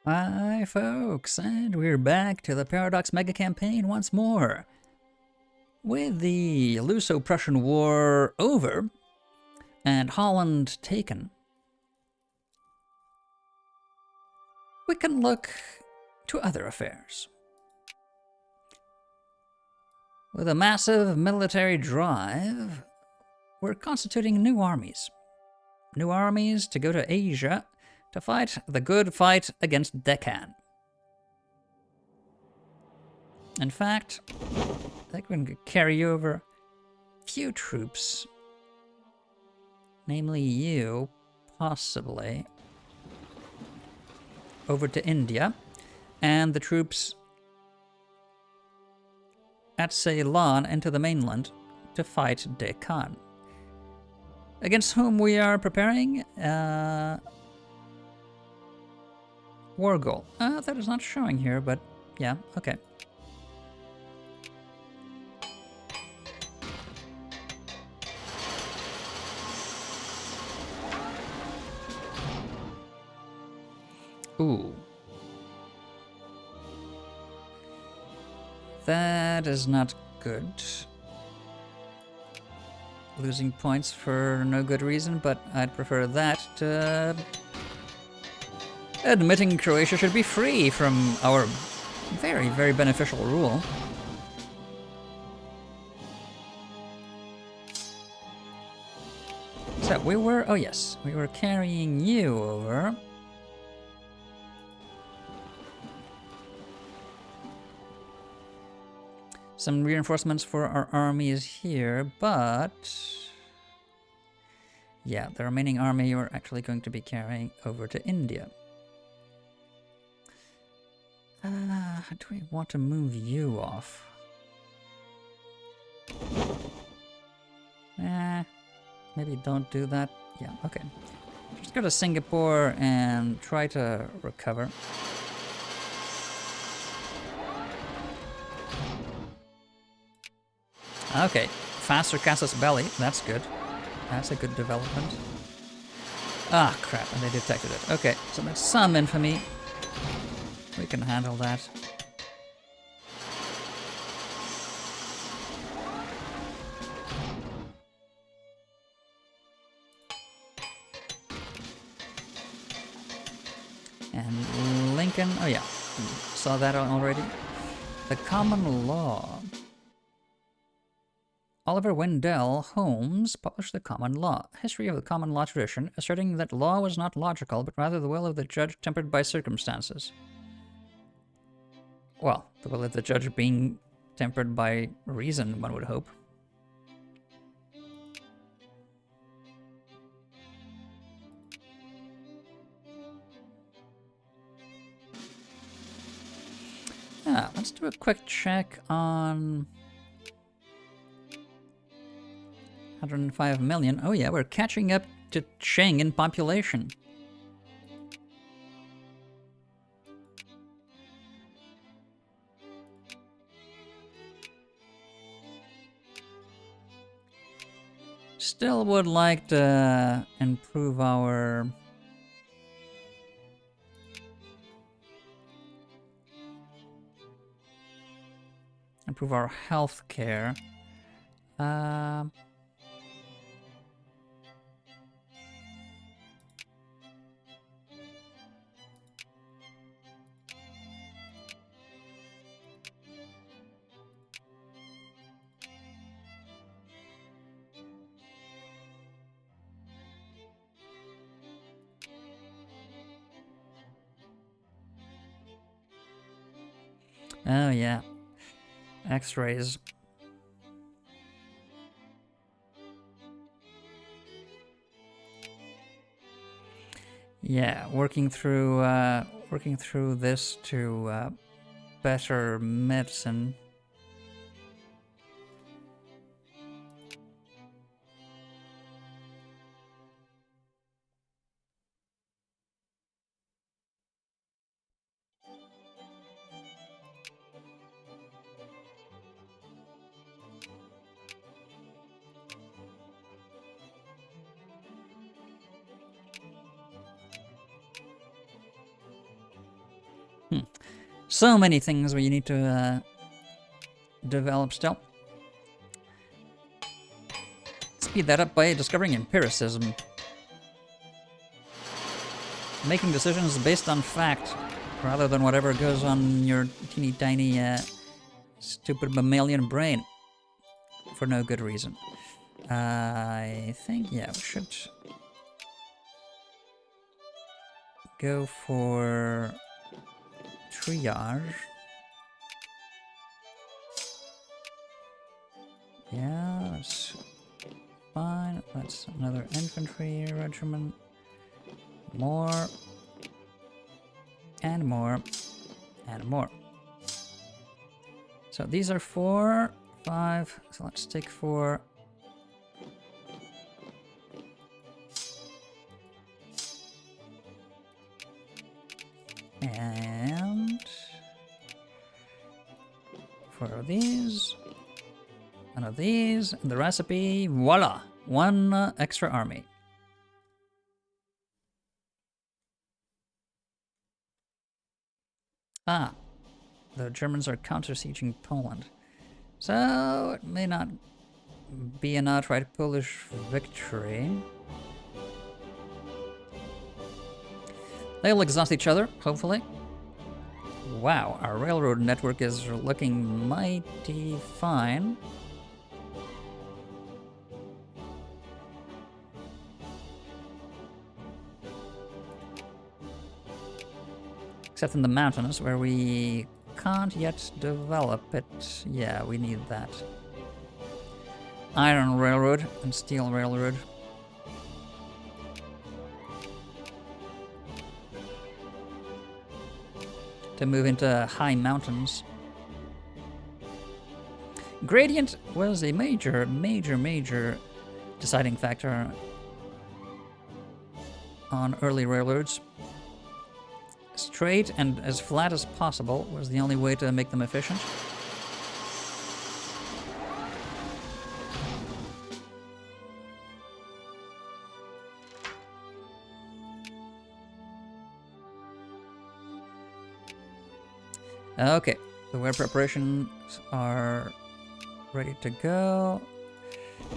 Hi folks, and we're back to the Paradox Mega Campaign once more. With the Luso-Prussian War over, and Holland taken, we can look to other affairs. With a massive military drive, we're constituting new armies. New armies to go to Asia to fight the good fight against Deccan. In fact, I think we can carry over a few troops. Namely you, possibly, over to India. And the troops at Ceylon into the mainland to fight Deccan. Against whom we are preparing war goal. That is not showing here, but yeah, okay. Ooh. That is not good. Losing points for no good reason, but I'd prefer that to admitting Croatia should be free from our very, very beneficial rule. So we were, oh yes, we were carrying you over. Some reinforcements for our armies here, but yeah, the remaining army you're actually going to be carrying over to India. Do we want to move you off? Maybe don't do that. Yeah, okay. Just go to Singapore and try to recover. Okay, faster casus belli, that's good. That's a good development. Ah, crap, and they detected it. Okay, so that's some infamy. We can handle that. And Lincoln, oh yeah, saw that already. The common law. Oliver Wendell Holmes published The Common Law, history of the common law tradition, asserting that law was not logical, but rather the will of the judge tempered by circumstances. Well, the will of the judge being tempered by reason, one would hope. Let's do a quick check on 105 million. Oh yeah, we're catching up to Qing in population. Still would like to improve our health care. Oh yeah, X-rays. Yeah, working through this to better medicine. So many things we need to develop still. Speed that up by discovering empiricism. Making decisions based on fact, rather than whatever goes on your teeny tiny stupid mammalian brain for no good reason. I think, yeah, we should go for triage. Yeah, that's fine. That's another infantry regiment. More. And more. And more. So these are 4, 5. So let's take 4. And 4 of these. 1 of these. And the recipe, voila! 1 extra army. Ah, the Germans are counter-sieging Poland. So it may not be an outright Polish victory. They'll exhaust each other, hopefully. Wow, our railroad network is looking mighty fine. Except in the mountains, where we can't yet develop it. Yeah, we need that. Iron railroad and steel railroad. To move into high mountains. Gradient was a major deciding factor on early railroads. Straight and as flat as possible was the only way to make them efficient. Okay, the wear preparations are ready to go.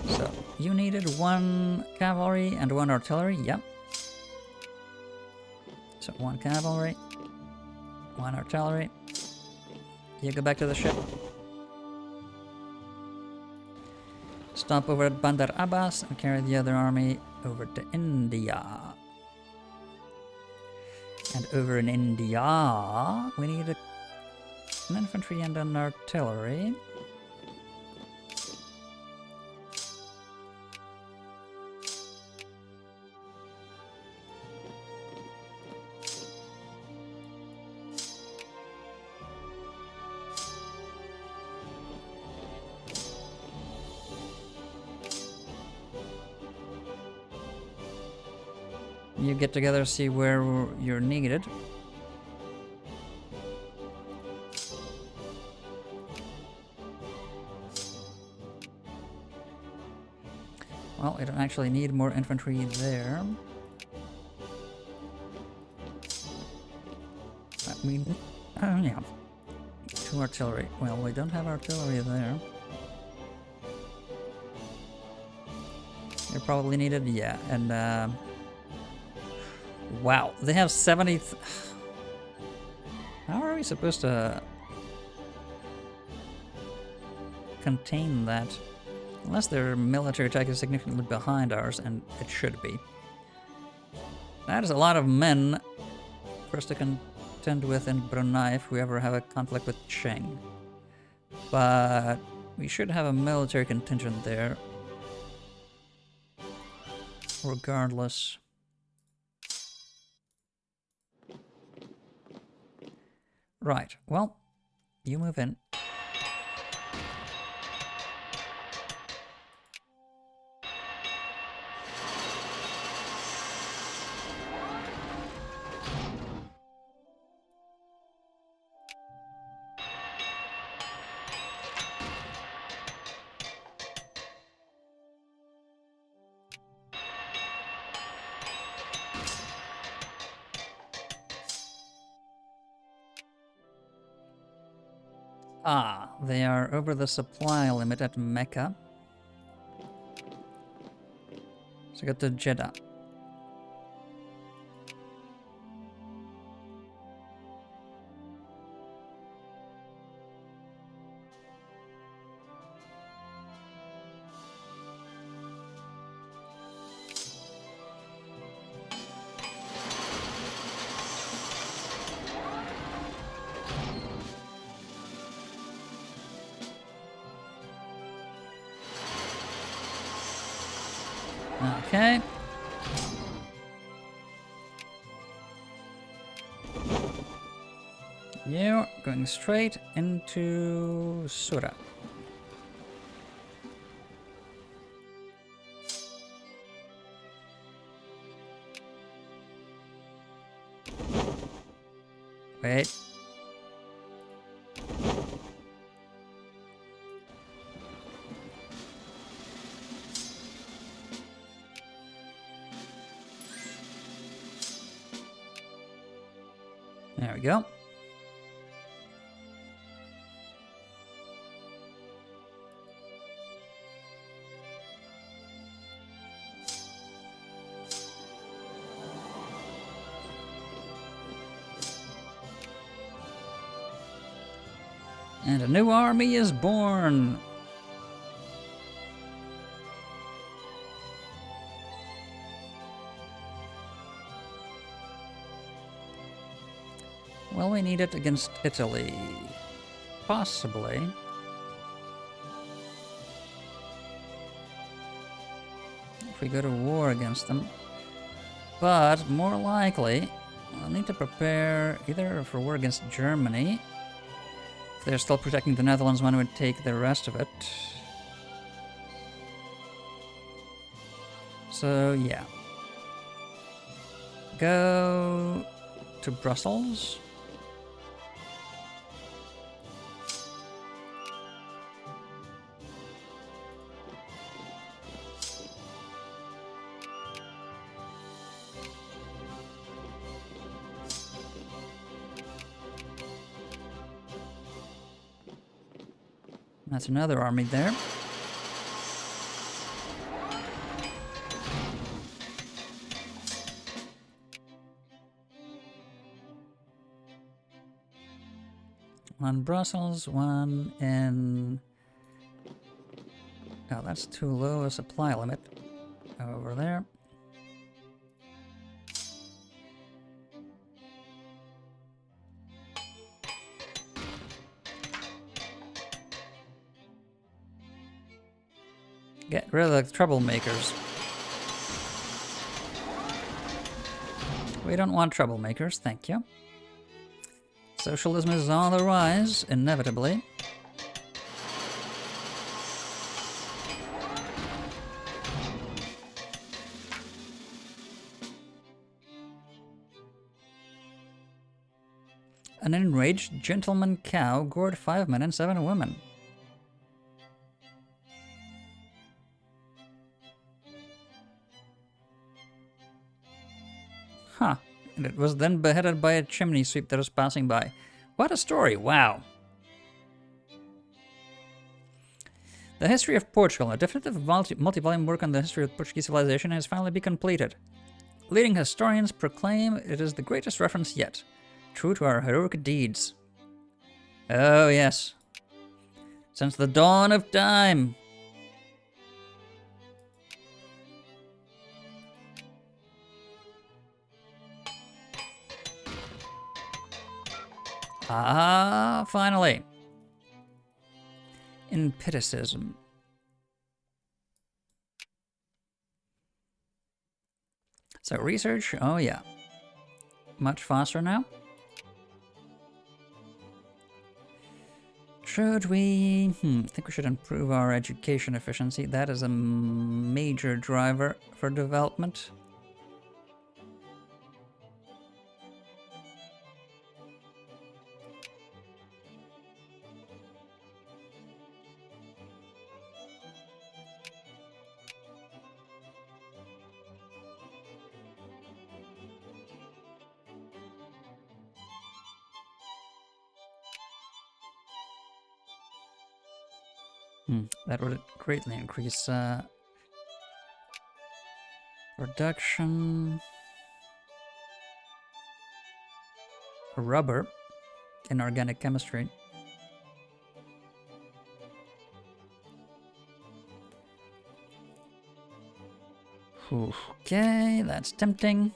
So, you needed 1 cavalry and 1 artillery, yep. So 1 cavalry, 1 artillery. You go back to the ship. Stop over at Bandar Abbas and carry the other army over to India. And over in India, we need an infantry and an artillery. You get together, see where you're needed. Well, I don't actually need more infantry there. I mean, yeah. 2 artillery. Well, we don't have artillery there. You're probably needed, yeah, and wow, they have 70. How are we supposed to contain that? Unless their military attack is significantly behind ours, and it should be. That is a lot of men for us to contend with in Brunei if we ever have a conflict with Cheng. But we should have a military contingent there. Regardless. Right, well, you move in. Ah, they are over the supply limit at Mecca. So go to Jeddah. Okay. You're going straight into Surah. Wait. There we go. And a new army is born. Well, we need it against Italy. Possibly. If we go to war against them. But more likely, I'll need to prepare either for war against Germany. If they're still protecting the Netherlands, one would take the rest of it. So, yeah. Go to Brussels. That's another army there. One Brussels, one in... Oh, that's too low a supply limit. Over there. Get rid of the troublemakers. We don't want troublemakers, thank you. Socialism is on the rise, inevitably. An enraged gentleman cow gored 5 men and 7 women. Huh. And it was then beheaded by a chimney sweep that was passing by. What a story, wow. The History of Portugal, a definitive multi-volume work on the history of Portuguese civilization, has finally been completed. Leading historians proclaim it is the greatest reference yet, true to our heroic deeds. Oh yes. Since the dawn of time. Ah, finally. Empiricism. So research, oh yeah. Much faster now. Should we... think we should improve our education efficiency. That is a major driver for development. That would greatly increase production. Rubber in organic chemistry. Okay, that's tempting.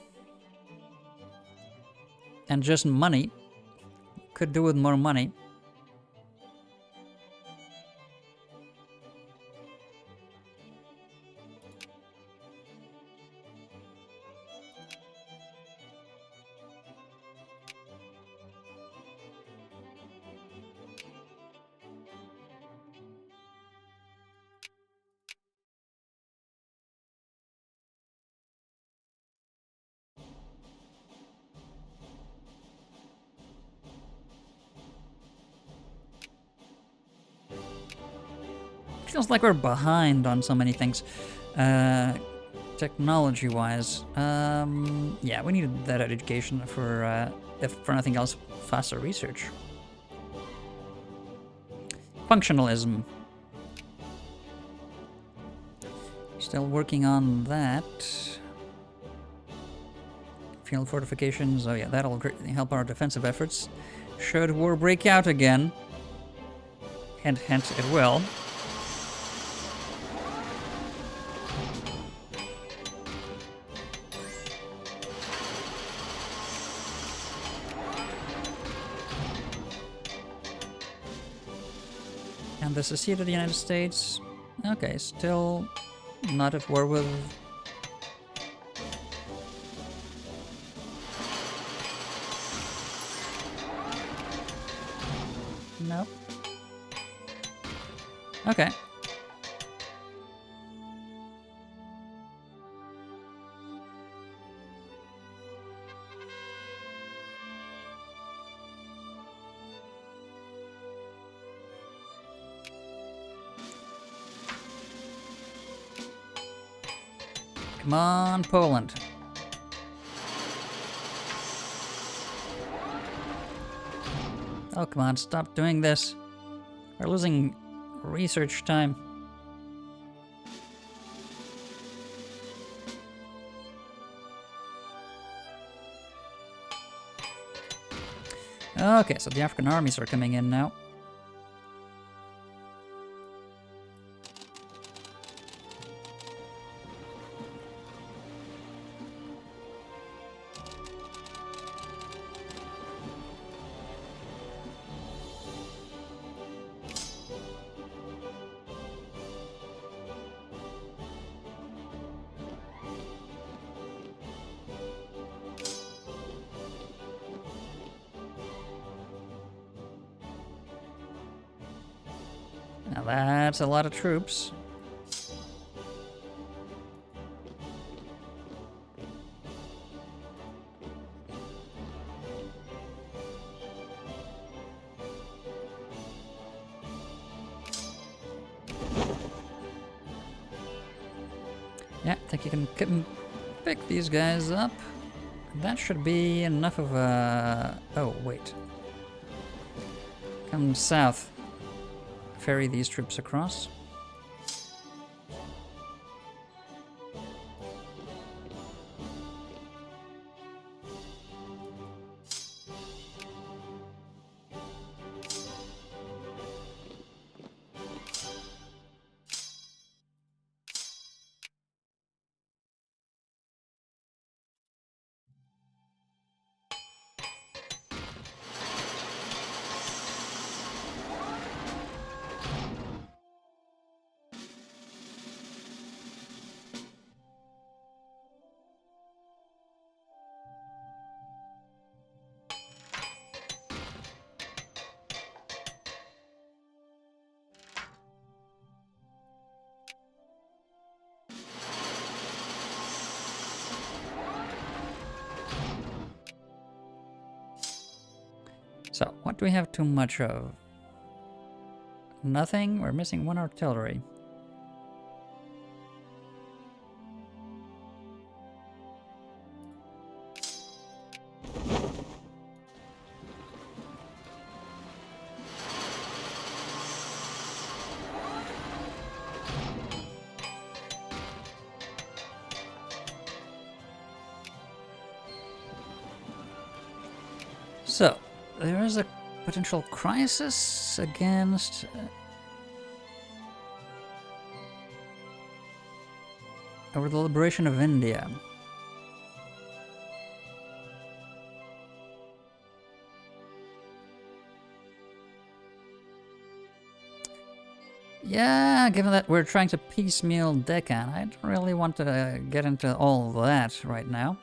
And just money. Could do with more money. Feels like we're behind on so many things, technology-wise. Yeah, we need that education for, if for nothing else, faster research. Functionalism. Still working on that. Field fortifications. Oh yeah, that'll greatly help our defensive efforts. Should war break out again. Hint, hint, it will. And the seceded United States. Okay, still not at war with... Nope. Okay. Come on, Poland. Oh, come on, stop doing this. We're losing research time. Okay, so the African armies are coming in now. Now that's a lot of troops. Yeah, I think you can pick these guys up. That should be enough of a... Oh, wait. Come south. Ferry these troops across. So, what do we have too much of? Nothing? We're missing one artillery. So, there is a potential crisis against... over the liberation of India. Yeah, given that we're trying to piecemeal Deccan, I don't really want to get into all that right now.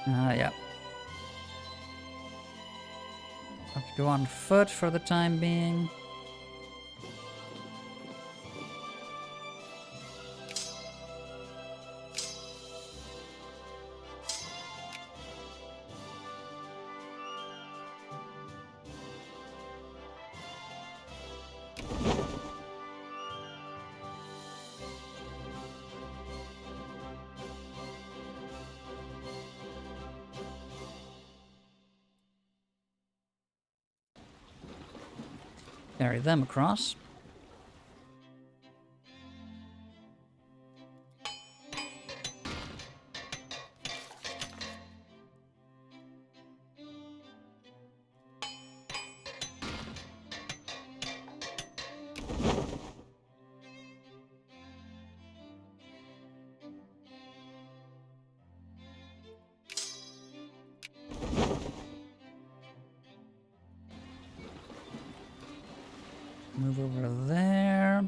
Yeah. Have to go on foot for the time being. Carry them across. Move over there.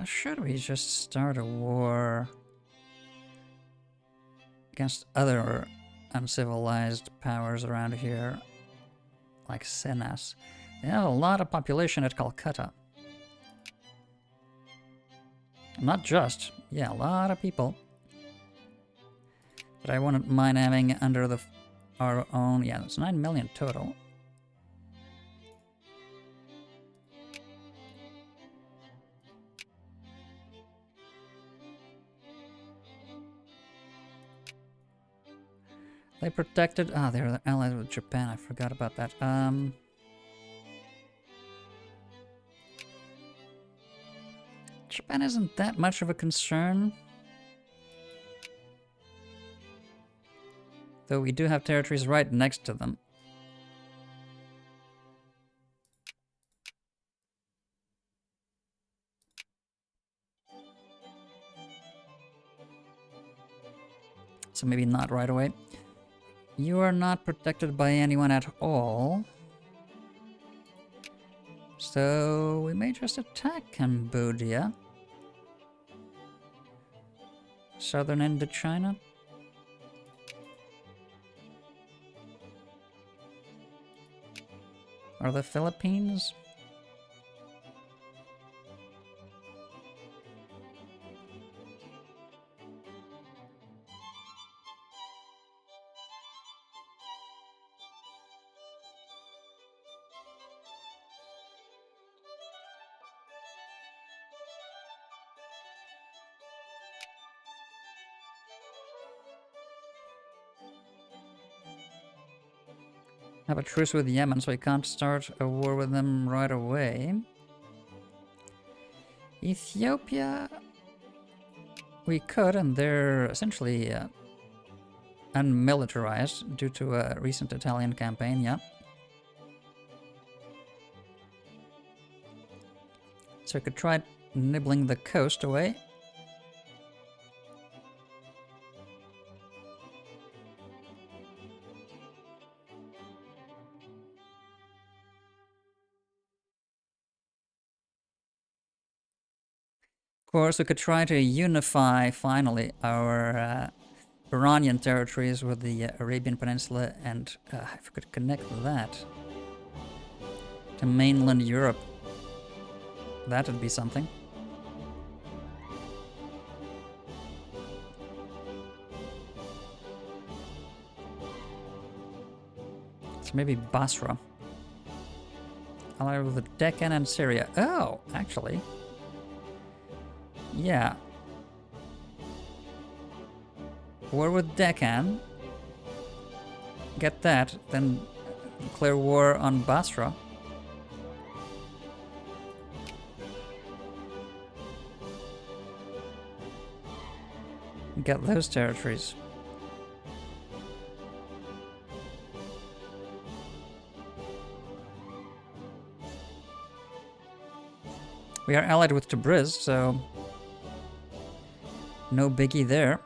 Should we just start a war against other uncivilized powers around here, like Senas? They have a lot of population at Calcutta. Not just, yeah, a lot of people. But I wouldn't mind having under our own, yeah, that's 9 million total. They protected, they're allied with Japan, I forgot about that. Japan isn't that much of a concern. Though we do have territories right next to them. So maybe not right away. You are not protected by anyone at all. So we may just attack Cambodia. Southern Indochina. Or the Philippines. Have a truce with Yemen, so we can't start a war with them right away. Ethiopia, we could, and they're essentially unmilitarized due to a recent Italian campaign, yeah. So I could try nibbling the coast away. Of course, we could try to unify, finally, our Iranian territories with the Arabian Peninsula, and if we could connect that to mainland Europe, that would be something. So maybe Basra. Allied with the Deccan and Syria. Oh, actually. Yeah. War with Deccan. Get that, then declare war on Basra. Get those territories. We are allied with Tabriz, so no biggie there.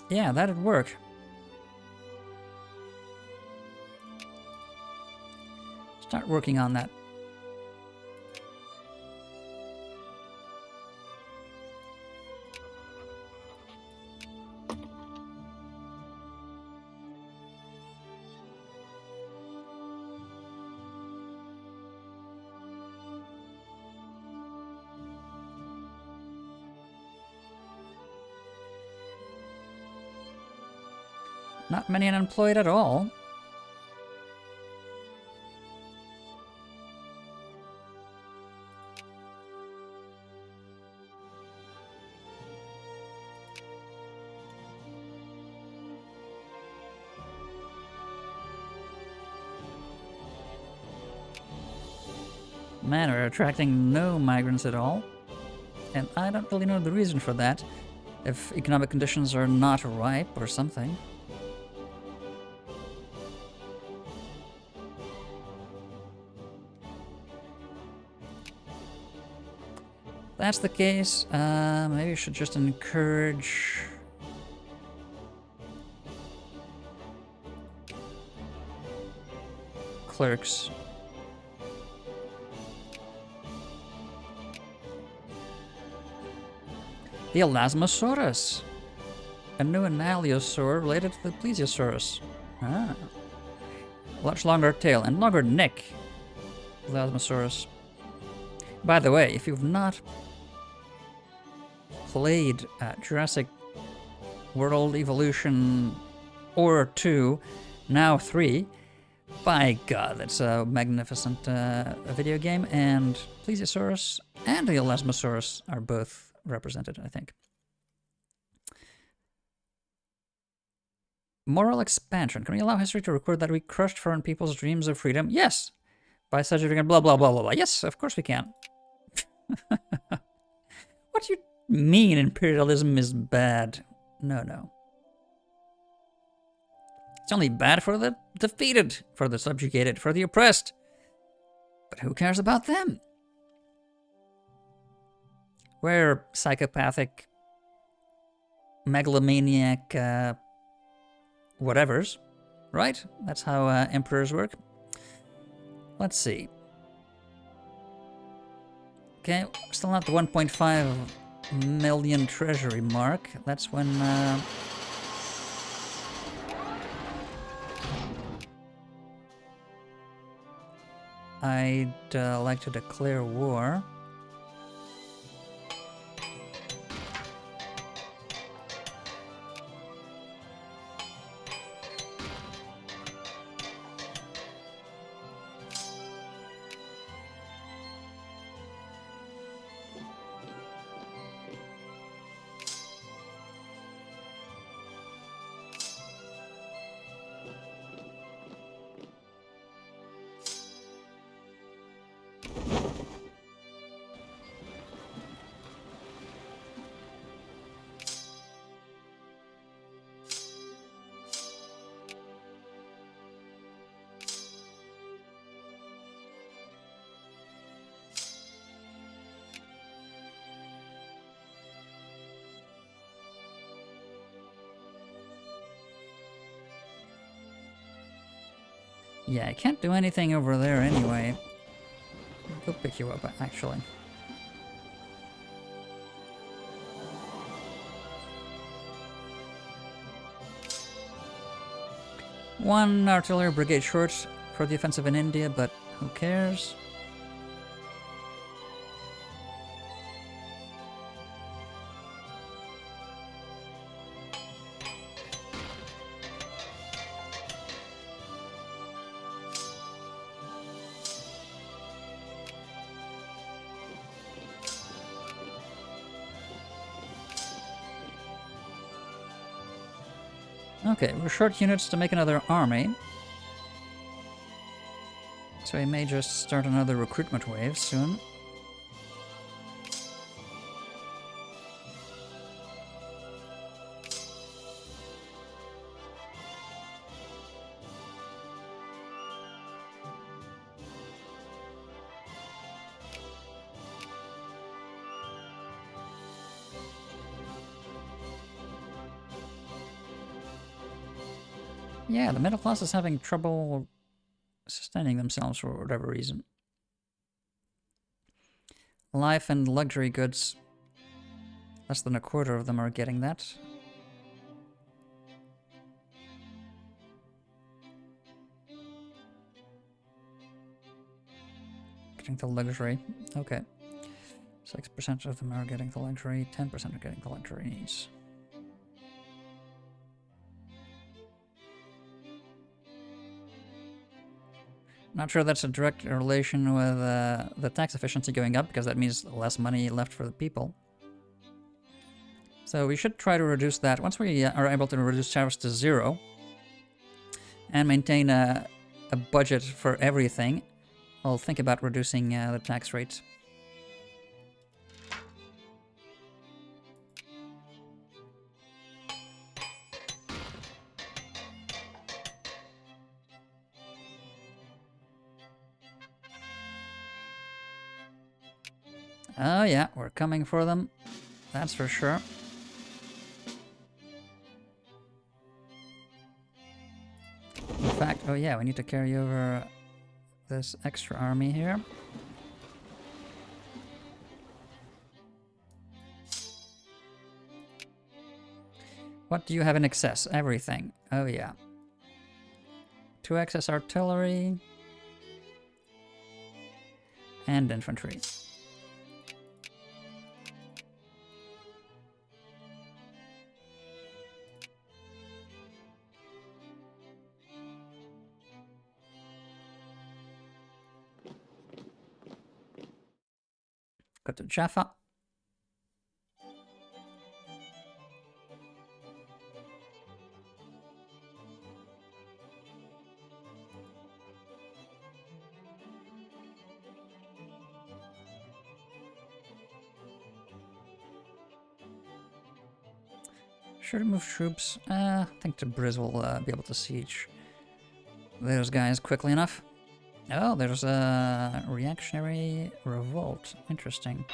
Yeah, that'd work. Start working on that. Not many unemployed at all. Man, we're attracting no migrants at all. And I don't really know the reason for that. If economic conditions are not ripe or something. If that's the case, maybe we should just encourage... clerks. The Elasmosaurus, a new ankylosaur related to the plesiosaurus. Ah. Much longer tail and longer neck. Elasmosaurus. By the way, if you've not played Jurassic World Evolution or 2, now 3, by God, that's a magnificent video game, and Plesiosaurus and the Elasmosaurus are both represented, I think. Moral expansion. Can we allow history to record that we crushed foreign people's dreams of freedom? Yes! By subjugating blah blah blah blah blah. Yes, of course we can. What do you mean imperialism is bad? No, no. It's only bad for the defeated, for the subjugated, for the oppressed. But who cares about them? We're psychopathic, megalomaniac, whatevers, right? That's how emperors work. Let's see. Okay, still not the 1.5 million treasury mark. That's when... I'd like to declare war. Yeah, I can't do anything over there anyway. Go pick you up, actually. One artillery brigade short for the offensive in India, but who cares? Okay, we're short units to make another army. So we may just start another recruitment wave soon. Yeah, the middle class is having trouble sustaining themselves for whatever reason. Life and luxury goods, less than a quarter of them are getting that. Getting the luxury, okay. 6% of them are getting the luxury, 10% are getting the luxury needs. Not sure that's a direct relation with the tax efficiency going up, because that means less money left for the people. So we should try to reduce that. Once we are able to reduce tariffs to 0 and maintain a budget for everything, I'll think about reducing the tax rate. Oh yeah, we're coming for them. That's for sure. In fact, oh yeah, we need to carry over this extra army here. What do you have in excess? Everything. Oh yeah. 2 excess artillery. And infantry. Go to Jaffa. Should move troops. I think Tabriz will be able to siege those guys quickly enough. Oh, there's a reactionary revolt. Interesting.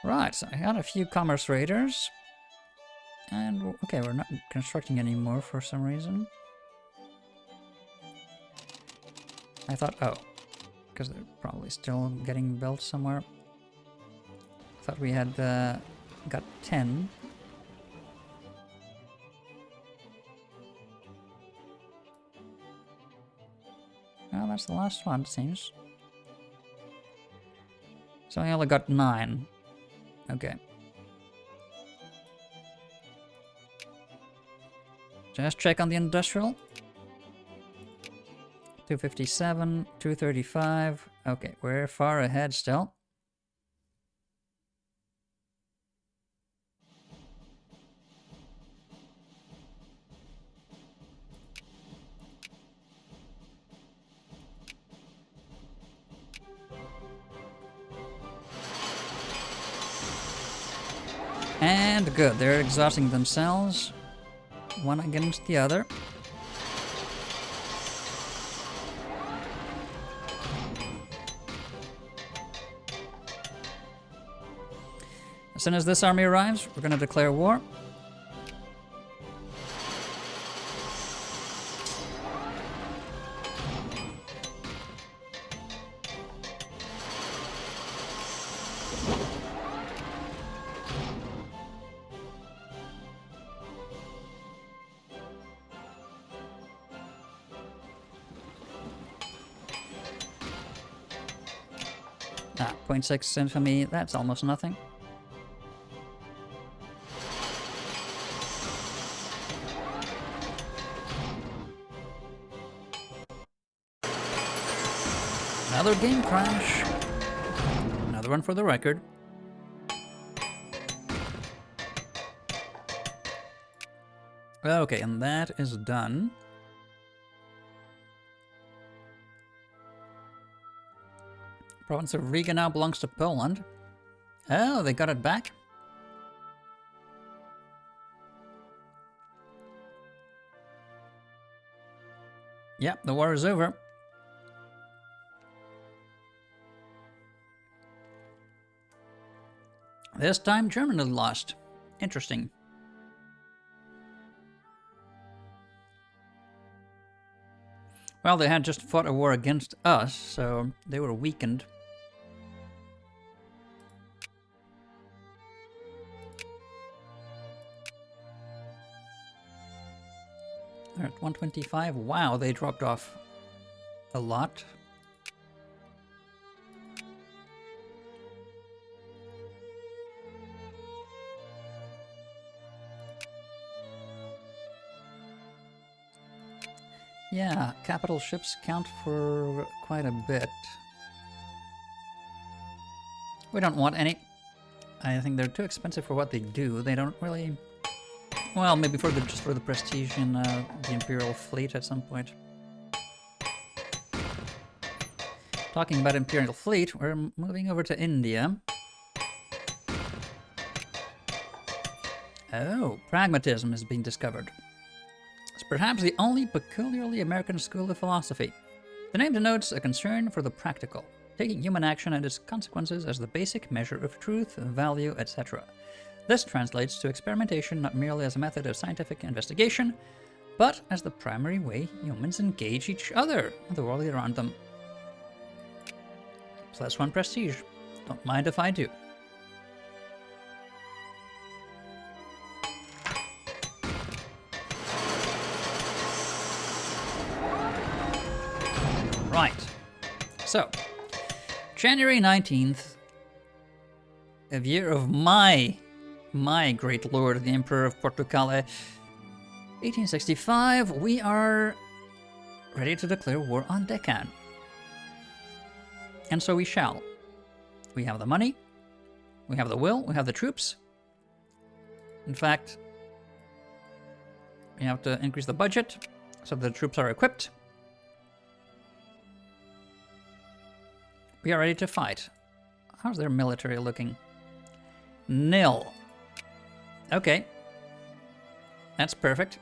Right, so I got a few commerce raiders. And, okay, we're not constructing anymore for some reason. I thought, oh, because they're probably still getting built somewhere. I thought we had got 10. Well, that's the last one, it seems. So I only got 9. Okay. Just check on the industrial. 257, 235. Okay, we're far ahead still. And good, they're exhausting themselves. One against the other. As soon as this army arrives, we're gonna declare war. Ah, 0.6 infamy, that's almost nothing. Another game crash. Another one for the record. Okay, and that is done. Province of Riga now belongs to Poland. Oh, they got it back? Yep, the war is over. This time Germany lost. Interesting. Well, they had just fought a war against us, so they were weakened. They're at 125. Wow, they dropped off a lot. Yeah, capital ships count for quite a bit. We don't want any. I think they're too expensive for what they do. They don't really... Well, maybe for just for the prestige in the Imperial fleet at some point. Talking about Imperial fleet, we're moving over to India. Oh, pragmatism has been discovered. It's perhaps the only peculiarly American school of philosophy. The name denotes a concern for the practical, taking human action and its consequences as the basic measure of truth, value, etc. This translates to experimentation not merely as a method of scientific investigation, but as the primary way humans engage each other and the world around them. +1 prestige. Don't mind if I do. Right. So, January 19th, of year of my great lord, the Emperor of Portucale, 1865, we are ready to declare war on Deccan. And so we shall. We have the money, we have the will, we have the troops. In fact, we have to increase the budget so the troops are equipped. We are ready to fight. How's their military looking? Nil. Okay. That's perfect.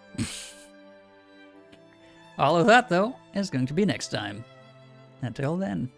All of that, though, is going to be next time. Until then.